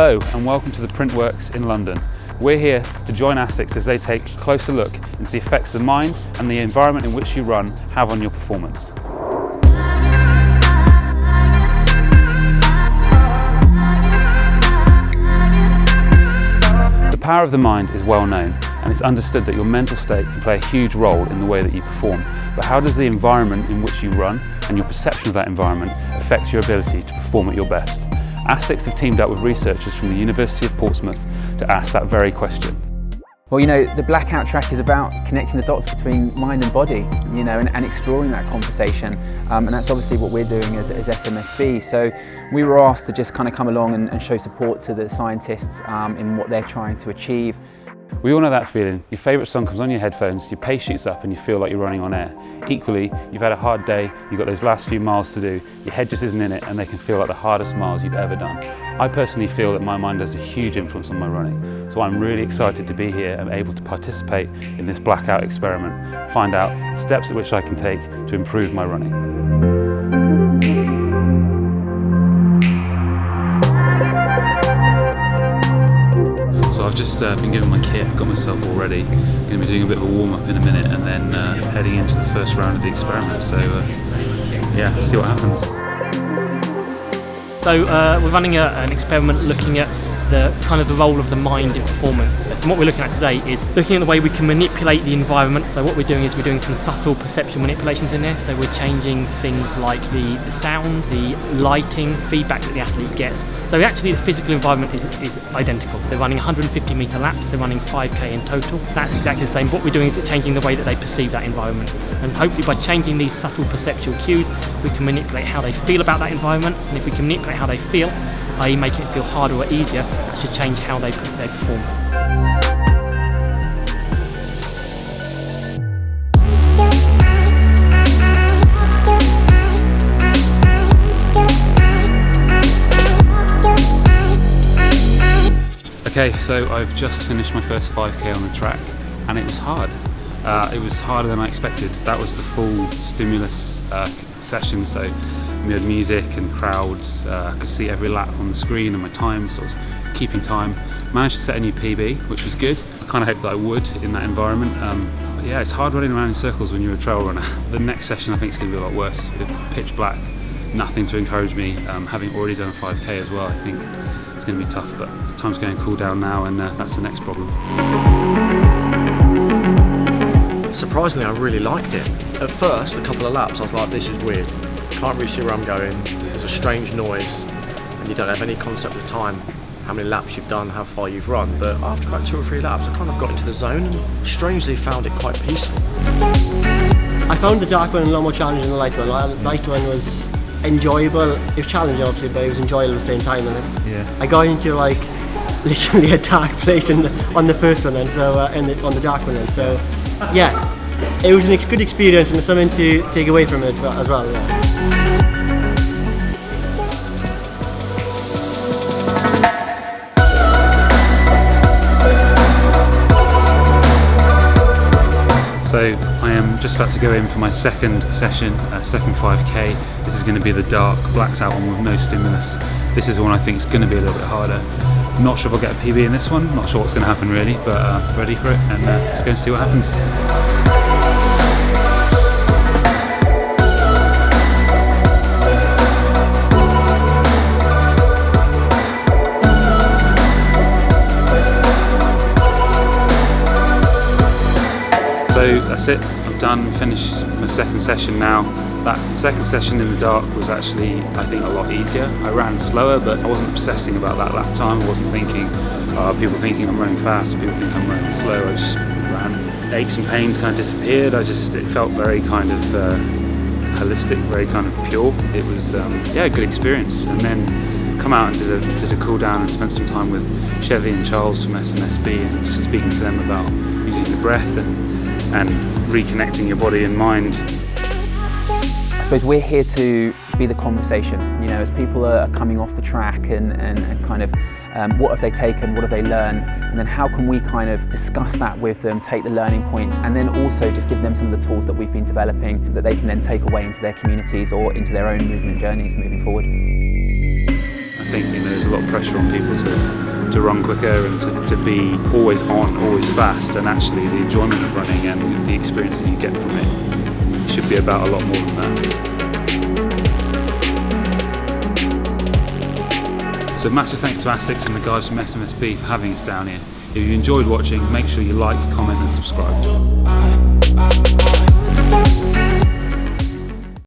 Hello and welcome to the Printworks in London. We're here to join ASICS as they take a closer look into the effects the mind and the environment in which you run have on your performance. The power of the mind is well known, and it's understood that your mental state can play a huge role in the way that you perform. But how does the environment in which you run and your perception of that environment affect your ability to perform at your best? ASICS have teamed up with researchers from the University of Portsmouth to ask that very question. Well, you know, the Blackout Track is about connecting the dots between mind and body, you know, and exploring that conversation. And that's obviously what we're doing as SMSB. So we were asked to just kind of come along and show support to the scientists in what they're trying to achieve. We all know that feeling. Your favourite song comes on your headphones, your pace shoots up and you feel like you're running on air. Equally, you've had a hard day, you've got those last few miles to do, your head just isn't in it and they can feel like the hardest miles you've ever done. I personally feel that my mind has a huge influence on my running, so I'm really excited to be here and able to participate in this blackout experiment, find out steps at which I can take to improve my running. So I've just been given my kit, got myself all ready. I'm going to be doing a bit of a warm-up in a minute and then heading into the first round of the experiment. So yeah, see what happens. So we're running an experiment looking at the role of the mind in performance. So what we're looking at today is looking at the way we can manipulate the environment. So what we're doing is we're doing some subtle perceptual manipulations in there. So we're changing things like the sounds, the lighting, feedback that the athlete gets. So actually the physical environment is identical. They're running 150 metre laps, they're running 5k in total. That's exactly the same. What we're doing is changing the way that they perceive that environment. And hopefully by changing these subtle perceptual cues, we can manipulate how they feel about that environment. And if we can manipulate how they feel, i.e. making it feel harder or easier, that should change how they perform. Okay, so I've just finished my first 5k on the track and it was hard. It was harder than I expected. That was the full stimulus session, so we had music and crowds. I could see every lap on the screen and my time, so I was keeping time. Managed to set a new PB, which was good. I kind of hoped that I would in that environment. But yeah, it's hard running around in circles when you're a trail runner. The next session I think is going to be a lot worse. It's pitch black, nothing to encourage me. Having already done a 5k as well, I think it's going to be tough, but time's going to cool down now and that's the next problem. Surprisingly, I really liked it. At first, a couple of laps, I was like, this is weird. Can't really see where I'm going. There's a strange noise, and you don't have any concept of time, how many laps you've done, how far you've run. But after about 2 or 3 laps, I kind of got into the zone and strangely found it quite peaceful. I found the dark one a lot more challenging than the light one. The light one was enjoyable. It was challenging, obviously, but it was enjoyable at the same time. And I got into like literally a dark place on the first one, and so on the dark one. And so yeah, it was a good experience and something to take away from it as well. Yeah. So I am just about to go in for my second session, second 5k. This is going to be the dark, blacked out one with no stimulus. This is the one I think is going to be a little bit harder. I'm not sure if I'll get a PB in this one, not sure what's going to happen really, but ready for it and let's go and see what happens. So that's it, I'm done, finished my second session now. That second session in the dark was actually, I think, a lot easier. I ran slower, but I wasn't obsessing about that lap time. I wasn't thinking, people thinking I'm running fast, or people think I'm running slow. I just ran. Aches and pains kind of disappeared. It felt very kind of holistic, very kind of pure. It was, yeah, a good experience. And then come out and did a cool down and spent some time with Chevy and Charles from SMSB and just speaking to them about using the breath and reconnecting your body and mind. I suppose we're here to be the conversation, you know, as people are coming off the track and kind of what have they taken, what have they learned, and then how can we kind of discuss that with them, take the learning points, and then also just give them some of the tools that we've been developing that they can then take away into their communities or into their own movement journeys moving forward. I think there's a lot of pressure on people to run quicker and to be always on, always fast, and actually the enjoyment of running and the experience that you get from it should be about a lot more than that. So massive thanks to ASICS and the guys from SMSB for having us down here. If you enjoyed watching, make sure you like, comment and subscribe.